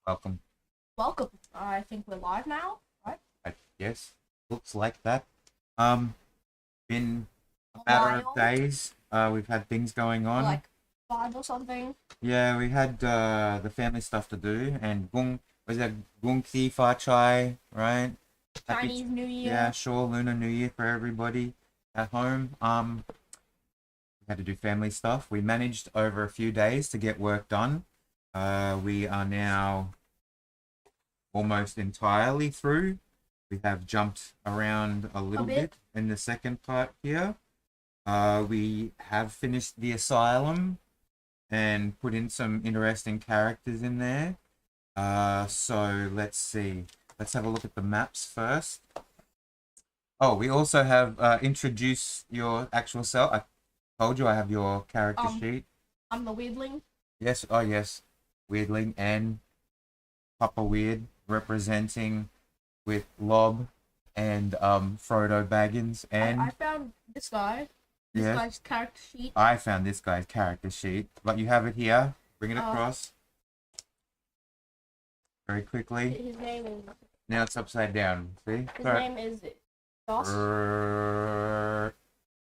Welcome. Welcome. I think we're live now, right? Yes, looks like that. Been a A matter of while, days. We've had things going on. like 5 or something. Yeah, we had the family stuff to do, and was that Gung Thi Fa Chai, right? Happy, Chinese New yeah, Year. sure, Lunar New Year for everybody at home. We had to do family stuff. We managed over a few days to get work done. We are now almost entirely through. We have jumped around a little bit in the second part here. We have finished the asylum and put in some interesting characters in there. So let's see. Let's have a look at the maps first. Oh, we also have introduced your actual self. I told you I have your character sheet. I'm the weirdling. Yes, oh yes. Weirdling and Papa Weird representing with Lob and Frodo Baggins and I found this guy. This yeah, guy's character sheet. I found this guy's character sheet, but you have it here. Bring it across very quickly. His name is. Now it's upside down. See? His name is Gus.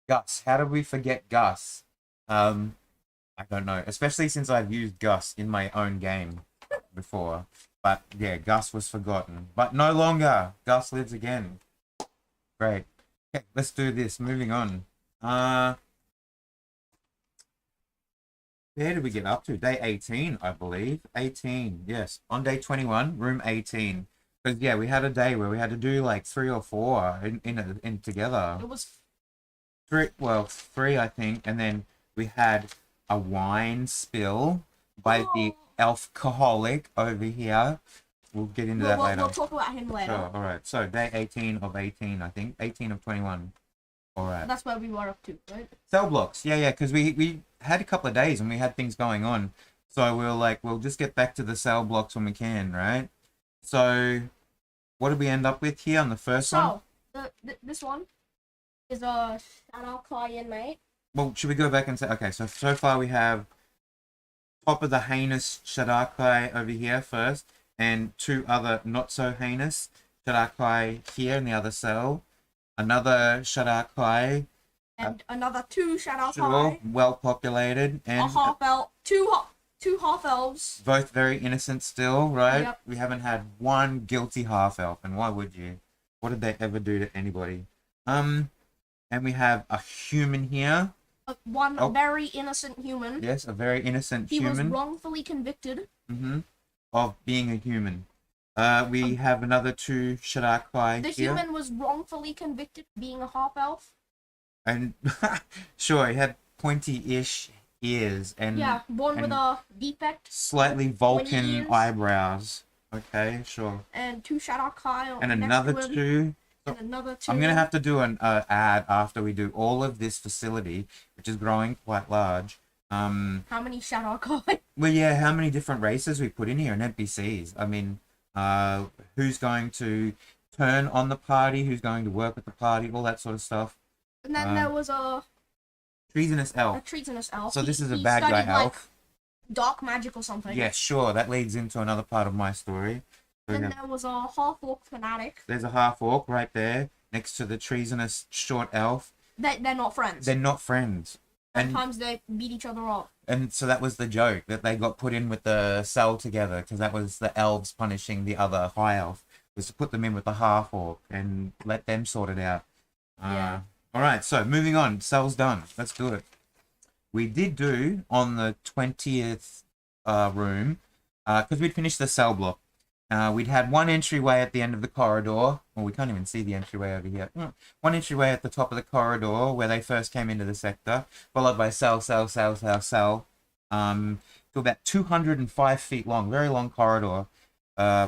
Gus. How did we forget Gus? I don't know. Especially since I've used Gus in my own game before. But yeah, Gus was forgotten. But no longer. Gus lives again. Great. Okay, let's do this. Moving on. Where did we get up to? Day 18, I believe. 18, yes. On day 21, room 18. Because yeah, we had a day where we had to do like 3 or 4 in together. It was Three I think, and then we had a wine spill by the alcoholic over here. We'll get into that later. We'll talk about him later. Sure, alright. So day 18 of 18, I think. 18 of 21. Alright. That's where we were up to, right? Cell blocks. Yeah, because we had a couple of days and we had things going on. So we were like, we'll just get back to the cell blocks when we can, right? So what did we end up with here on the first one? So, this one is a shout-out client, mate. Well, should we go back and say, okay, so far we have top of the heinous Shadakai over here first, and 2 other not so heinous Shadakai here in the other cell. Another Shadakai. And another 2 shout-out Sure, well populated. And a half-elf. Two half-elves. both very innocent still, right? Yep. We haven't had one guilty half-elf, and why would you? What did they ever do to anybody? And we have a human here. One very innocent human. Yes, a very innocent human. He was wrongfully convicted. Of being a human. We have another 2 Shadakai The here. human was wrongfully convicted of being a half-elf. And sure, he had pointy-ish ears and Yeah, born with a defect. slightly Vulcan eyebrows. Okay, sure. And 2 Shadakai. And another 2. And another 2. I'm gonna have to do an ad after we do all of this facility, which is growing quite large. How many Shadakai? Well, yeah, how many different races we put in here and NPCs? I mean, who's going to turn on the party? Who's going to work with the party? All that sort of stuff. And then there was a treasonous elf. treasonous elf. So this is a He bad guy studied, elf. Dark magic or something. Yeah, sure. That leads into another part of my story. So Then there was a half-orc fanatic. there's a half orc right there next to the treasonous short elf. They're not friends. They're not friends. Sometimes they beat each other up. And so that was the joke, that they got put in with the cell together, because that was the elves punishing the other high elf, was to put them in with the half orc and let them sort it out. Yeah. All right, so moving on. Cell's done. Let's do it. We did do on the 20th room, because we'd finished the cell block. We'd had one entryway at the end of the corridor. Well, we can't even see the entryway over here. One entryway at the top of the corridor where they first came into the sector, followed by cell, to about 205 feet long, very long corridor,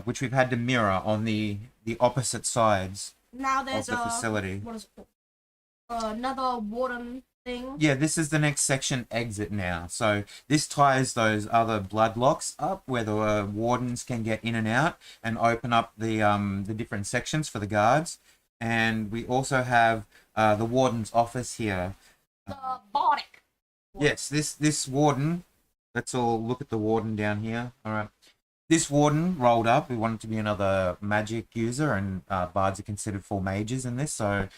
which we've had to mirror on the opposite sides Now there's of the facility. What is it called? Another warden thing. Yeah, this is the next section exit now. So this ties those other blood locks up where the wardens can get in and out and open up the different sections for the guards. And we also have the warden's office here. The bardic. Yes, this warden. Let's all look at the warden down here. All right. This warden rolled up. We wanted to be another magic user, and bards are considered full mages in this, so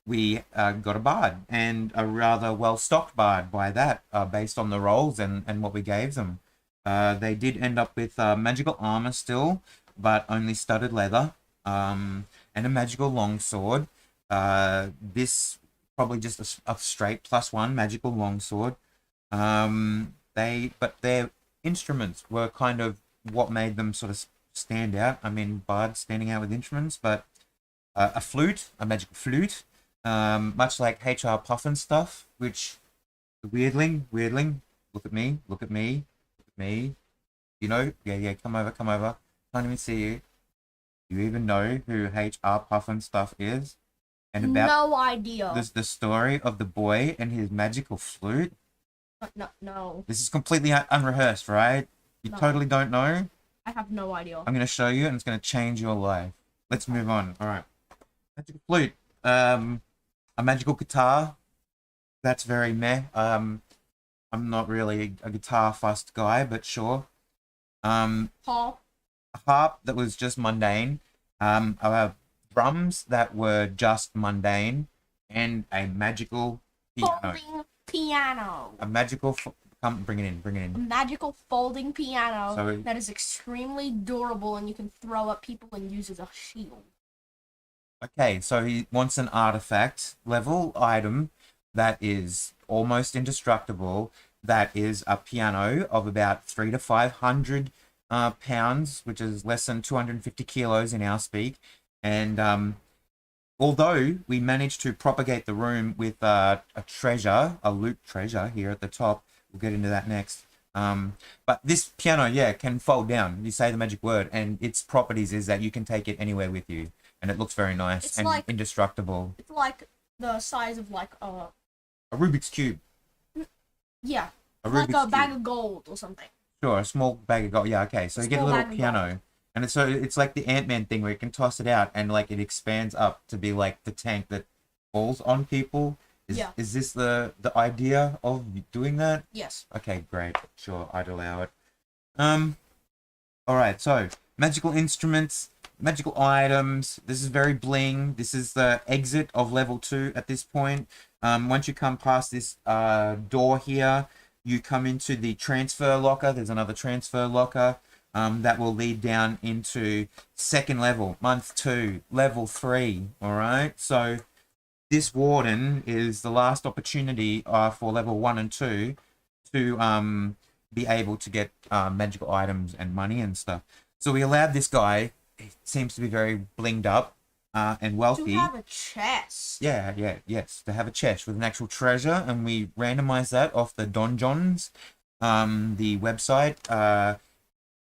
we got a bard, and a rather well-stocked bard by that, based on the rolls and what we gave them. They did end up with magical armor still, but only studded leather, and a magical longsword. This probably just a straight +1 magical longsword. But their instruments were kind of what made them sort of stand out. I mean, bards standing out with instruments, but a flute, a magical flute, much like HR Puffin stuff, which weirdling, look at me, look at me, look at me. You know, yeah, come over. Can't even see you. You even know who HR Puffin stuff is? And about No idea. the story of the boy and his magical flute. No. This is completely unrehearsed, right? You No. totally don't know? I have no idea. I'm going to show you, and it's going to change your life. Let's move on. All right. Magical flute. A magical guitar. That's very meh. I'm not really a guitar fussed guy, but sure. Paul. A harp that was just mundane. Drums that were just mundane, and a magical piano. Folding piano. A magical. Come, bring it in. A magical folding piano So that is extremely durable, and you can throw at people and use as a shield. Okay, so he wants an artifact level item that is almost indestructible. That is a piano of about 300 to 500 pounds, which is less than 250 kilos in our speak. And although we managed to propagate the room with a loot treasure here at the top, we'll get into that next. But this piano, yeah, can fold down. You say the magic word, and its properties is that you can take it anywhere with you, and it looks very nice It's and like- indestructible. It's like the size of like A Rubik's cube. yeah, A like Rubik's a bag cube. of gold or something. Sure, a small bag of gold. Yeah, okay. So A you get a small little bag of piano, and it's like the Ant-Man thing where you can toss it out, and like it expands up to be like the tank that falls on people. Yeah. Is this the idea of doing that? Yes. Okay, great. Sure, I'd allow it. All right. So magical instruments, magical items. This is very bling. This is the exit of level 2 at this point. Once you come past this door here, you come into the transfer locker. There's another transfer locker that will lead down into second level, month 2, level 3. All right. So this warden is the last opportunity for level 1 and 2 to be able to get magical items and money and stuff. So we allowed this guy, he seems to be very blinged up and wealthy. To have a chest. Yes, to have a chest with an actual treasure, and we randomized that off the Donjons, the website.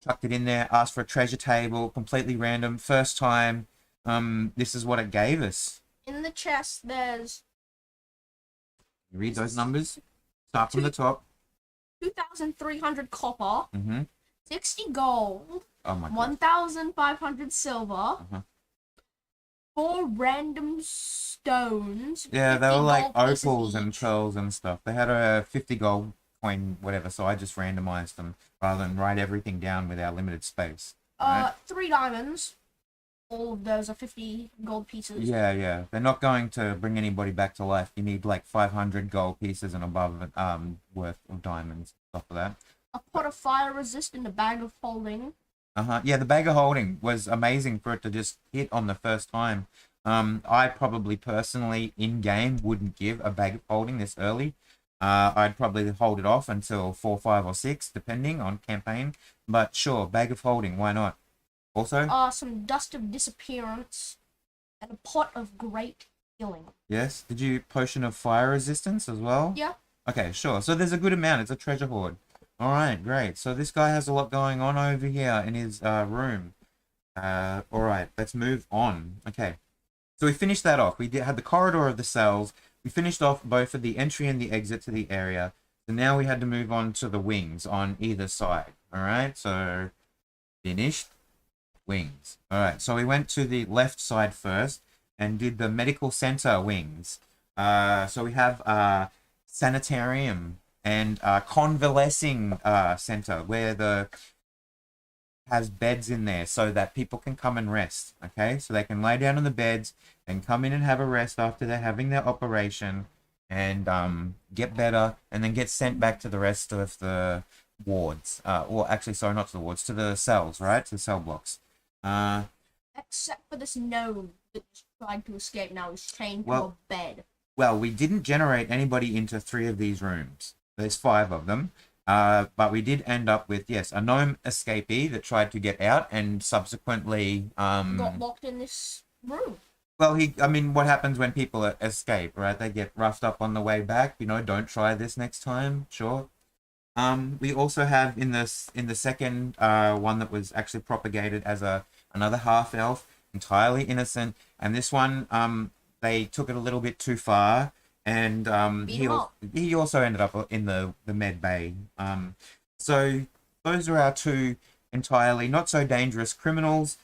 Chucked it in there, asked for a treasure table, completely random, first time. This is what it gave us. In the chest, there's You read those numbers. Start from the top. 2,300 copper, Mm-hmm. 60 gold, Oh my god. 1,500 silver, Uh-huh. 4 random stones. Yeah, they 50 were like gold pieces opals and each. pearls and stuff. They had a 50 gold coin, whatever, so I just randomized them rather than write everything down with our limited space. Right? 3 diamonds. All of those are 50 gold pieces. Yeah. They're not going to bring anybody back to life. You need like 500 gold pieces and above worth of diamonds, stuff like that. A pot of fire resist and a bag of holding. Yeah, the bag of holding was amazing for it to just hit on the first time. I probably personally in game wouldn't give a bag of holding this early. I'd probably hold it off until 4, 5, or 6, depending on campaign. But sure, bag of holding, why not? Also, Some dust of disappearance and a pot of great healing. yes, did you potion of fire resistance as well? Yeah. Okay, sure. So there's a good amount. It's a treasure hoard. All right, great. So this guy has a lot going on over here in his room. All right, let's move on. Okay, so we finished that off. We had the corridor of the cells. We finished off both of the entry and the exit to the area. So now we had to move on to the wings on either side. All right, so finished. Wings. All right, so we went to the left side first and did the medical center wings. So we have sanitarium and convalescing center where the has beds in there so that people can come and rest. Okay, so they can lay down on the beds and come in and have a rest after they're having their operation, and get better, and then get sent back to the rest of the wards. Or actually, sorry, not to the wards, to the cells, right? To the cell blocks. Except for this gnome that just tried to escape. Now he's chained to Well- a bed. Well, we didn't generate anybody into 3 of these rooms. There's 5 of them. But we did end up with, yes, a gnome escapee that tried to get out and subsequently... Got locked in this room. Well, I mean, what happens when people escape, right? They get roughed up on the way back. You know, don't try this next time. Sure. We also have in the second one that was actually propagated as another half elf, entirely innocent, and this one they took it a little bit too far, and he also ended up in the med bay. So those are our 2 entirely not so dangerous criminals.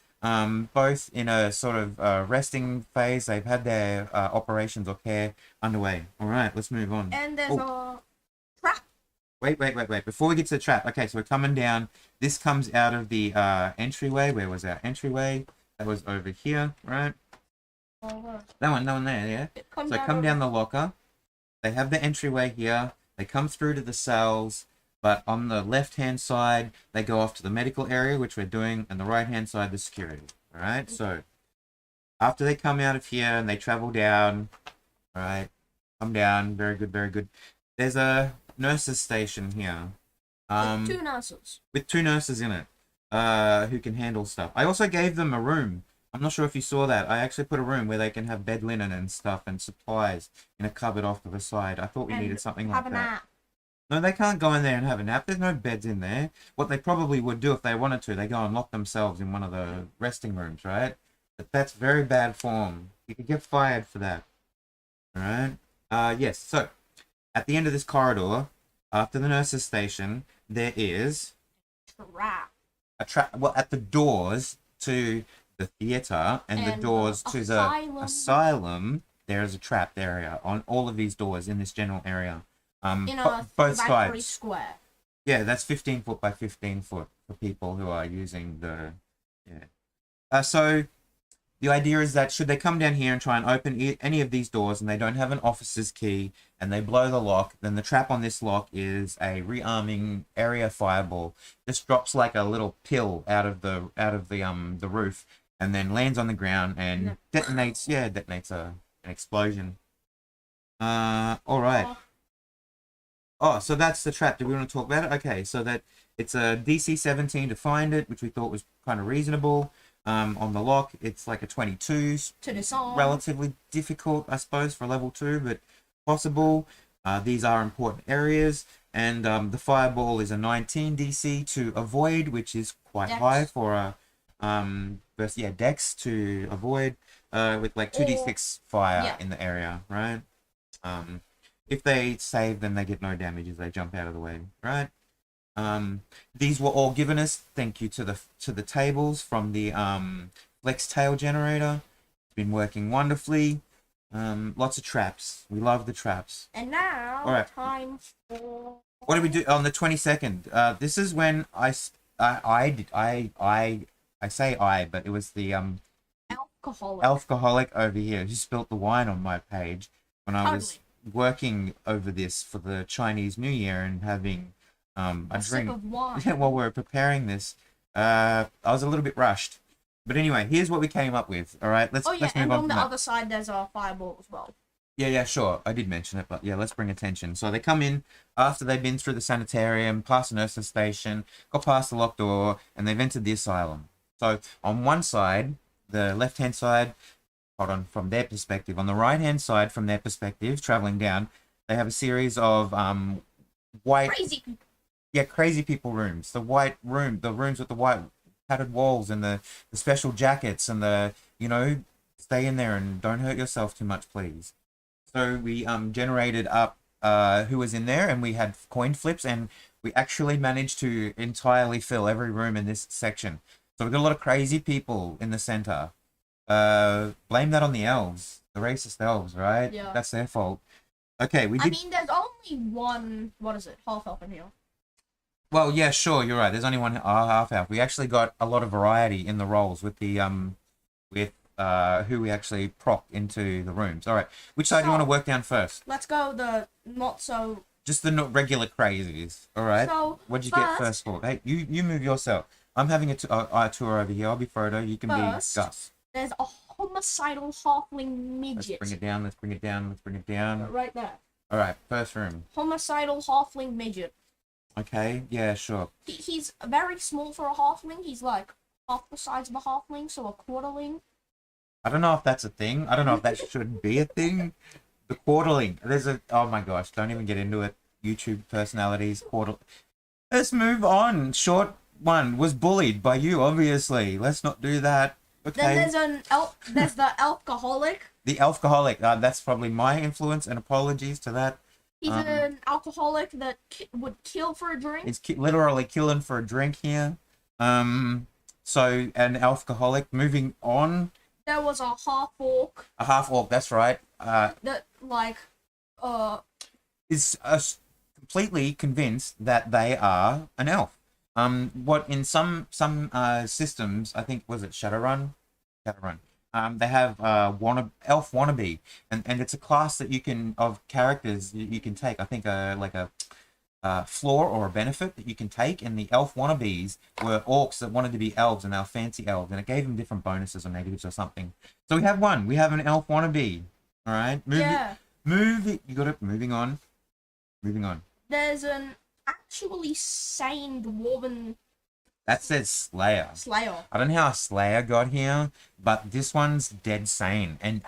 Both in a sort of resting phase. They've had their operations or care underway. All right, let's move on. And there's a trap. Wait. Before we get to the trap, okay, so we're coming down. This comes out of the entryway. Where was our entryway? That was over here, right? That one there, yeah. So come down the locker. They have the entryway here. They come through to the cells, but on the left-hand side, they go off to the medical area, which we're doing, and the right-hand side, the security. All right, so after they come out of here and they travel down, all right, come down, very good, very good. There's a nurse's station here. With 2 nurses. With 2 nurses in it, who can handle stuff. I also gave them a room. I'm not sure if you saw that. I actually put a room where they can have bed linen and stuff and supplies in a cupboard off to the side. I thought we needed something like that. Have a nap. No, they can't go in there and have a nap. There's no beds in there. What they probably would do if they wanted to, they go and lock themselves in one of the resting rooms, right? But that's very bad form. You could get fired for that. All right? Yes, so at the end of this corridor, after the nurse's station, there is a trap. Well, at the doors to the theater and the doors to the asylum, there is a trapped area on all of these doors in this general area. In a both sides. square. Yeah, that's 15 foot by 15 foot for people who are using the... Yeah. So the idea is that should they come down here and try and open any of these doors and they don't have an officer's key and they blow the lock, then the trap on this lock is a rearming area fireball. This drops like a little pill out of the roof and then lands on the ground and detonates an explosion. All right. Oh, so that's the trap. Do we want to talk about it? Okay, so that it's a DC 17 to find it, which we thought was kind of reasonable. On the lock, it's like a 22. To disarm. Relatively difficult, I suppose, for level 2, but possible. These are important areas. And the fireball is a 19 DC to avoid, which is quite high for a... Dex to avoid, with like 2d6 fire in the area, right? If they save, then they get no damage as they jump out of the way, right? These were all given us, thank you to the tables from the Flex Tail generator. It's been working wonderfully. Lots of traps. We love the traps. And now, time for... What do we do on the 22nd? This is when I say I, but it was the alcoholic over here who spilt the wine on my page when I was working over this for the Chinese New Year and having a drink. Sip of wine. Yeah, while we were preparing this, I was a little bit rushed. But anyway, here's what we came up with. All right, let's move on. And on the other side, there's a fireball as well. Yeah, sure. I did mention it, but yeah, let's bring attention. So they come in after they've been through the sanitarium, past the nurse's station, got past the locked door, and they've entered the asylum. So on one side, the left-hand side, from their perspective. On the right-hand side, from their perspective, traveling down, they have a series of white... Crazy people rooms. The rooms with the white padded walls and the special jackets and the, stay in there and don't hurt yourself too much, please. So we generated up who was in there and we had coin flips and we actually managed to entirely fill every room in this section. So we've got a lot of crazy people in the center. Blame that on the elves, the racist elves, right? Yeah. That's their fault. Okay, we did... I mean, there's only one, half elf in here. Well, yeah, sure, you're right. There's only one half elf. We actually got a lot of variety in the roles with the with who we actually prop into the rooms. All right, which side do you want to So work down first? let's go the not so. Just the regular crazies. All right. So What'd you get first, first for? Hey, you move yourself. I'm having a tour over here. I'll be Frodo. You can be first, Gus. there's a homicidal halfling Let's midget. bring it down. Let's bring it down. Let's bring it down. Right there. All right, first room. Homicidal halfling midget. Okay. Yeah, sure. He's very small for a halfling. He's like half the size of a halfling, so a quarterling. I don't know if that's a thing. I don't know if that should be a thing. The quarterling. There's a. Oh my gosh! Don't even get into it. YouTube personalities. Quarter. Let's move on. Short one was bullied by you, obviously. Let's not do that. Okay. Then there's there's the alcoholic. The alcoholic. That's probably my influence, and apologies to that. He's an alcoholic that would kill for a drink. It's literally killing for a drink here. So an alcoholic. Moving on. There was a half orc. A half orc. That's right. That like Is completely convinced that they are an elf. What in some systems, I think was it Shadowrun, Shadowrun. They have elf wannabe, and it's a class that you can of characters you can take. I think like a flaw or a benefit that you can take, and the elf wannabes were orcs that wanted to be elves, and they were fancy elves, and it gave them different bonuses or negatives or something. So we have one. We have an elf wannabe. All right, move it. You got it. Moving on. Moving on. There's an actually sane dwarven That says Slayer. slayer. I don't know how Slayer got here, but this one's dead sane and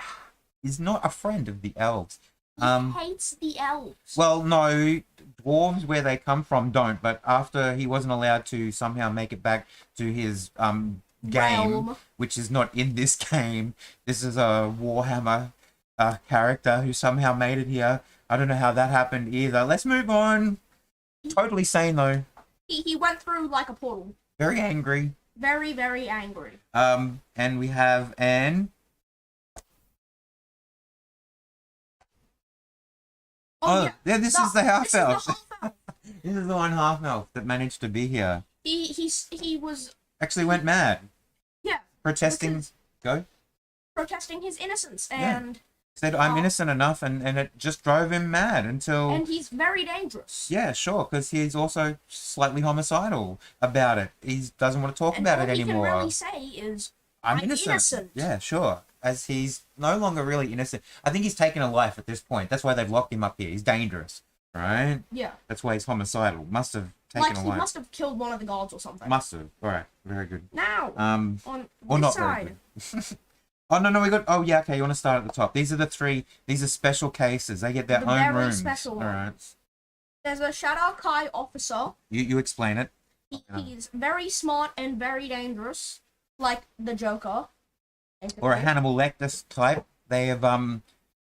is not a friend of the elves. He hates the elves. Well, no, dwarves where they come from don't. But after he wasn't allowed to somehow make it back to his game, Realm. which is not in this game, this is a Warhammer character who somehow made it here. I don't know how that happened either. Let's move on. Totally sane though. He went through like a portal. Very angry. Very, very angry. And we have an. Oh, yeah, this is the half elf. This is the one half elf that managed to be here. He was Actually went mad. Yeah. Protesting. Go. Protesting his innocence Yeah. and Said I'm innocent enough, and it just drove him mad until. and he's very dangerous. Yeah, sure, because he's also slightly homicidal about it. He doesn't want to talk And about all it he anymore. can really say is, I'm I'm innocent. innocent. Yeah, sure. As he's no longer really innocent. I think he's taken a life at this point. That's why they've locked him up here. He's dangerous, right? Yeah. That's why he's homicidal. Must have taken Like a he life. must have killed one of the gods or something. Must have. All right. Very good. Now, On this not side, very good. Oh no, we got. Oh yeah, okay. You want to start at the top? These are the three. These are special cases. They get their The own very rooms. special All right. ones. There's a Shadow Kai officer. You explain it. He's very smart and very dangerous, like the Joker. Or a Hannibal Lecter type. They have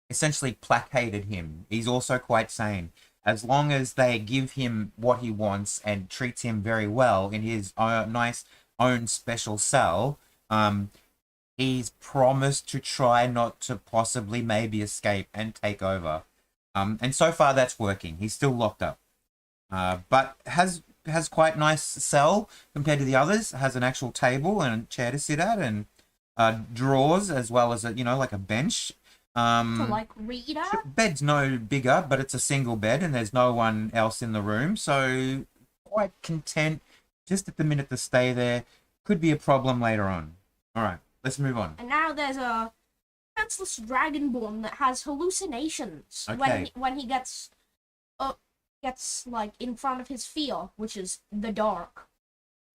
essentially placated him. He's also quite sane. As long as they give him what he wants and treats him very well in his nice own special cell, he's promised to try not to possibly maybe escape and take over. And so far that's working. He's still locked up. But has quite nice cell compared to the others. Has an actual table and a chair to sit at, and drawers as well as a like a bench. To like read at. Bed's no bigger, but it's a single bed and there's no one else in the room, so quite content just at the minute to stay there. Could be a problem later on. All right, let's move on. And now there's a defenseless dragonborn that has hallucinations Okay. when he gets like in front of his fear, which is the dark.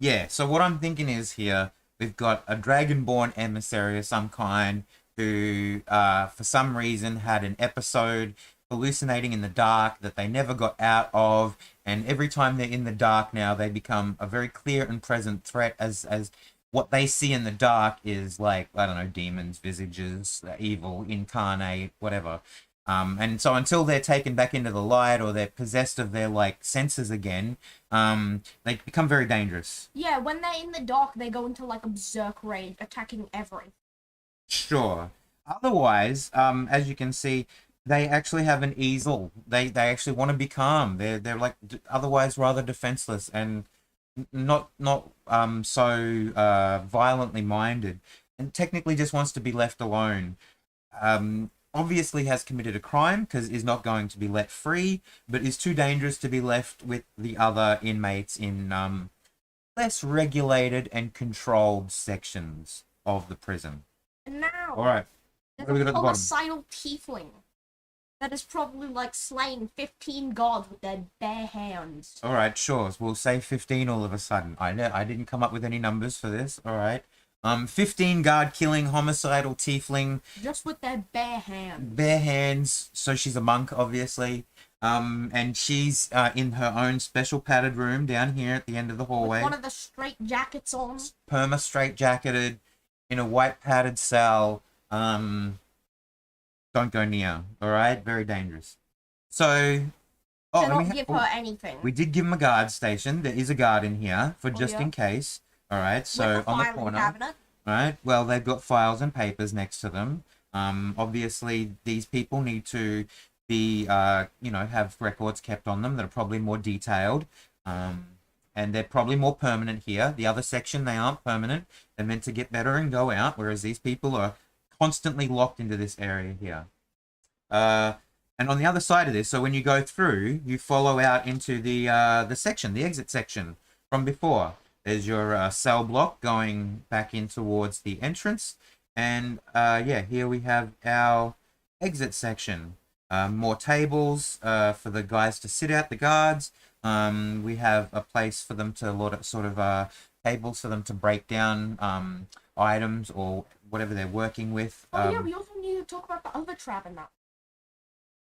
Yeah, so what I'm thinking is here, we've got a dragonborn emissary of some kind who, for some reason, had an episode hallucinating in the dark that they never got out of, and every time they're in the dark now, they become a very clear and present threat as what they see in the dark is like, I don't know, demons, visages, evil, incarnate, whatever. And so until they're taken back into the light or they're possessed of their like senses again, they become very dangerous. Yeah, when they're in the dark, they go into like a berserk rage, attacking everything. Sure. Otherwise, as you can see, They actually have an easel. They actually want to be calm. They're like otherwise rather defenseless and not so violently minded, and technically just wants to be left alone. Obviously has committed a crime because is not going to be let free, but is too dangerous to be left with the other inmates in less regulated and controlled sections of the prison. And now, All right, what do we got at the bottom? homicidal tiefling that has probably like slain 15 gods with their bare hands. All right, sure. We'll say 15 all of a sudden. I didn't come up with any numbers for this. All right. 15 guard killing homicidal tiefling. Just with their bare hands. Bare hands. So she's a monk, obviously. And she's in her own special padded room down here at the end of the hallway. With one of the straight jackets on. Perma straight jacketed in a white padded cell. Don't go near. All right, very dangerous. So, Cannot give her anything. We did give him a guard station. There is a guard in here for just in case. All right, so on the corner. Cabinet. All right, well they've got files and papers next to them. Obviously these people need to be, have records kept on them that are probably more detailed. And they're probably more permanent here. The other section, they aren't permanent. They're meant to get better and go out, whereas these people are constantly locked into this area here. And on the other side of this, so when you go through, you follow out into the section, the exit section from before. There's your cell block going back in towards the entrance. And here we have our exit section. More tables for the guys to sit at, the guards. We have a place for them to tables for them to break down items or whatever they're working with. We also need to talk about the other trap in that.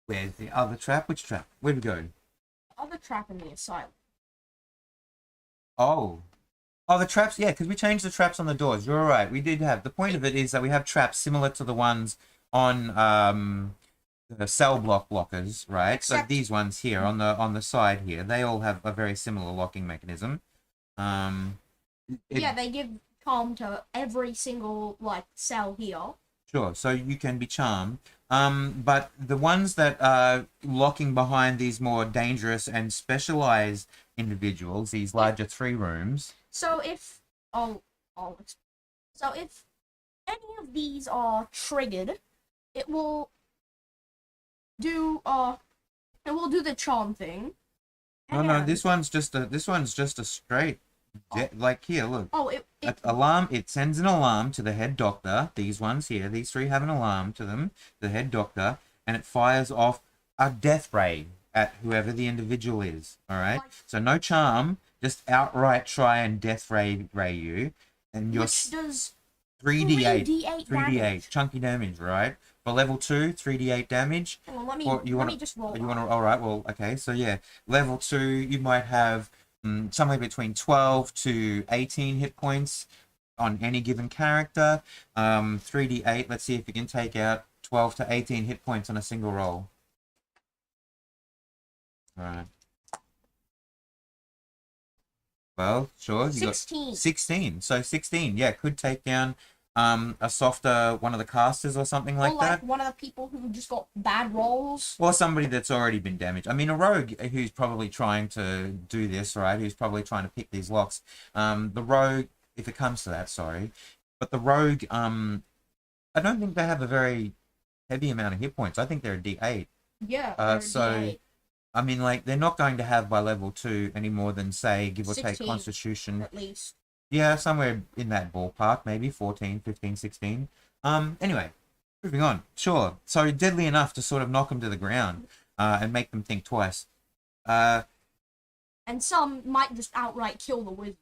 Where's the other trap? Which trap? Where'd we go? The other trap in the asylum. Oh, the traps, yeah, because we changed the traps on the doors. You're right, we did have. The point of it is that we have traps similar to the ones on the cell block blockers, right? Except... So these ones here on the side here, they all have a very similar locking mechanism. They give charm to every single cell here. Sure, so you can be charmed. But the ones that are locking behind these more dangerous and specialized individuals, these larger 3 rooms. So if so if any of these are triggered, it will do the charm thing. No, this one's just a straight. Like here, look. Alarm. It sends an alarm to the head doctor. These ones here, these 3 have an alarm to them, the head doctor, and it fires off a death ray at whoever the individual is. All right. So no charm, just outright try and death ray you, and you're which does 3d8 3d8 chunky damage, right? For level 2, 3d8 damage. Well, let me just roll. You want to? All right. Well, okay. So yeah, level 2, you might have somewhere between 12 to 18 hit points on any given character. 3d8. Let's see if you can take out 12 to 18 hit points on a single roll. All right. Well, sure. You 16. Got 16. So 16, yeah, could take down a softer one of the casters or something like that. One of the people who just got bad rolls. Or somebody that's already been damaged. I mean, a rogue who's probably trying to do this, right? Who's probably trying to pick these locks. The rogue, if it comes to that, sorry. But the rogue, I don't think they have a very heavy amount of hit points. I think they're a D8. Yeah, they're a D8. I mean, they're not going to have by level 2 any more than, say, give or 16, take Constitution. at least. Yeah, somewhere in that ballpark, maybe 14, 15, 16. Anyway, moving on. Sure. So deadly enough to sort of knock them to the ground and make them think twice. And some might just outright kill the wizard.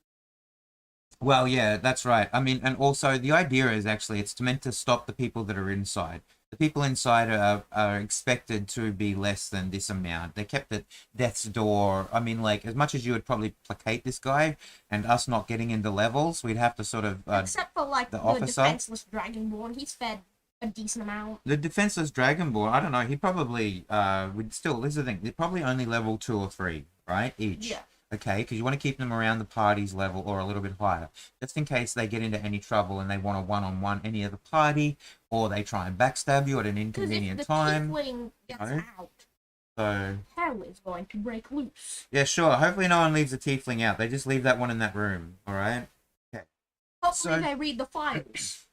Well, yeah, that's right. I mean, and also the idea is actually it's meant to stop the people that are inside. The people inside are expected to be less than this amount. They're kept at death's door. I mean, as much as you would probably placate this guy and us not getting into levels, we'd have to sort of... Except for, the officer. defenseless Dragonborn, he's fed a decent amount. The defenseless Dragonborn, I don't know, he probably would still... This is the thing, they're probably only level 2 or 3, right? Each. Yeah. okay? Because you want to keep them around the party's level or a little bit higher, just in case they get into any trouble and they want a one-on-one any other party, or they try and backstab you at an inconvenient time. Because if the tiefling gets out, so hell is going to break loose. yeah, sure. Hopefully no one leaves the tiefling out. They just leave that one in that room, all right? Okay. Hopefully they read the files.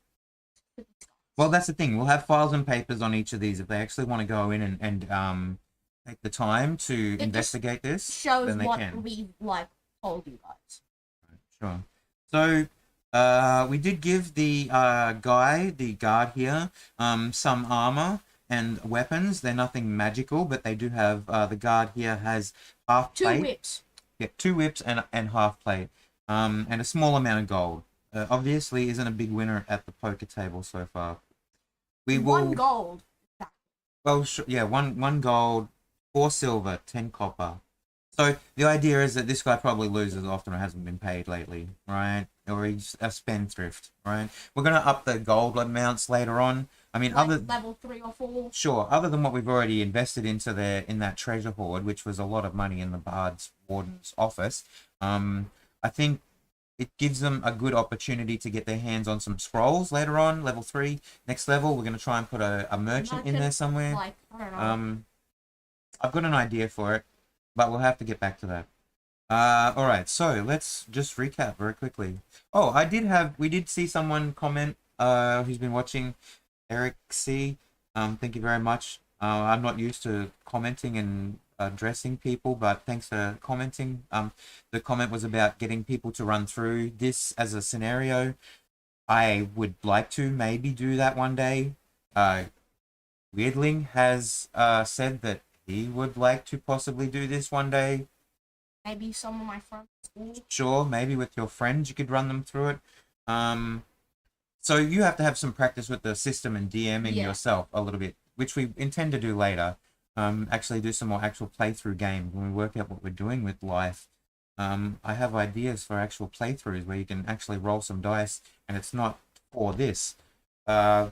Well, that's the thing. We'll have files and papers on each of these if they actually want to go in and take the time to investigate this. Shows then they what can. we told you guys. Sure. So we did give the guy, the guard here, some armor and weapons. They're nothing magical, but they do have the guard here has half plate. 2 whips. Yeah, 2 whips and half plate. And a small amount of gold. Obviously isn't a big winner at the poker table so far. We will 1 gold. Well, yeah, one gold, 4 silver, 10 copper. So the idea is that this guy probably loses often or hasn't been paid lately, right? Or he's a spendthrift, right? We're going to up the gold amounts later on. I mean, level 3 or 4. Sure, other than what we've already invested into in that treasure hoard, which was a lot of money in the Bard's Warden's office, I think it gives them a good opportunity to get their hands on some scrolls later on, level 3. Next level, we're going to try and put a merchant in there somewhere. I don't know. I've got an idea for it, but we'll have to get back to that. All right, so let's just recap very quickly. Oh, we did see someone comment who's been watching, Eric C. Thank you very much. I'm not used to commenting and addressing people, but thanks for commenting. The comment was about getting people to run through this as a scenario. I would like to maybe do that one day. Weirdling has said that he would like to possibly do this one day. Maybe some of my friends at school. Sure, maybe with your friends you could run them through it. So you have to have some practice with the system and DMing yourself a little bit, which we intend to do later. Actually do some more actual playthrough games when we work out what we're doing with life. I have ideas for actual playthroughs where you can actually roll some dice and it's not for this. But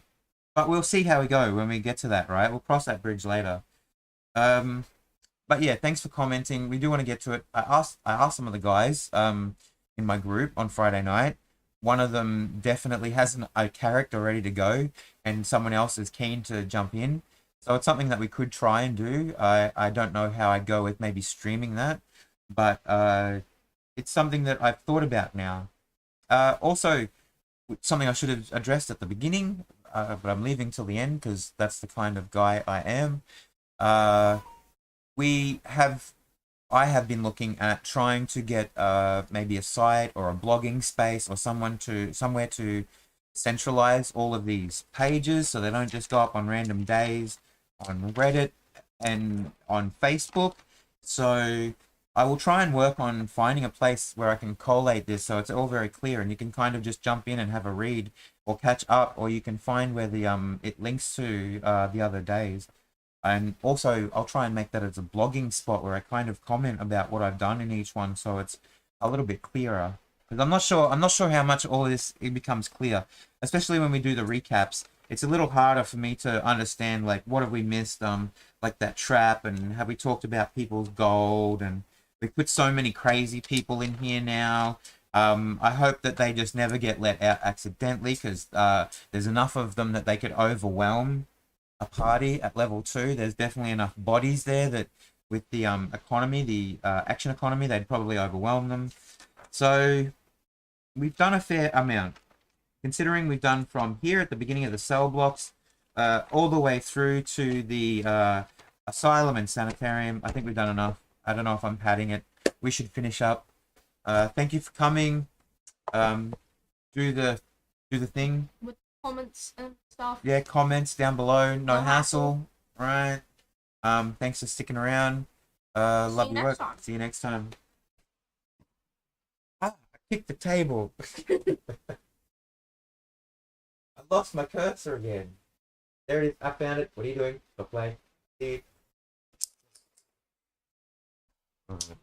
we'll see how we go when we get to that, right? We'll cross that bridge later. But yeah, thanks for commenting. We do want to get to it. I asked some of the guys in my group on Friday night. One of them definitely has a character ready to go, and someone else is keen to jump in. So it's something that we could try and do. I don't know how I'd go with maybe streaming that, but it's something that I've thought about now. Also, something I should have addressed at the beginning, but I'm leaving till the end because that's the kind of guy I am. I have been looking at trying to get maybe a site or a blogging space or somewhere to centralize all of these pages so they don't just go up on random days on Reddit and on Facebook. So I will try and work on finding a place where I can collate this so it's all very clear and you can kind of just jump in and have a read or catch up, or you can find where the it links to the other days. And also, I'll try and make that as a blogging spot where I kind of comment about what I've done in each one, so it's a little bit clearer. Because I'm not sure how much all of this it becomes clear, especially when we do the recaps. It's a little harder for me to understand, like, what have we missed, like that trap, and have we talked about people's gold, and we put so many crazy people in here now. I hope that they just never get let out accidentally, because there's enough of them that they could overwhelm a party at level 2. There's definitely enough bodies there that with the economy, the action economy, they'd probably overwhelm them. So we've done a fair amount, considering we've done from here at the beginning of the cell blocks all the way through to the asylum and sanitarium. I think we've done enough. I don't know if I'm padding it. We should finish up. Thank you for coming. Do the thing with comments and stuff. Yeah, comments down below. No hassle. Right. Thanks for sticking around. Love your work. See you next time. Ah, I kicked the table. I lost my cursor again. There it is. I found it. What are you doing? Go play. See you. All right.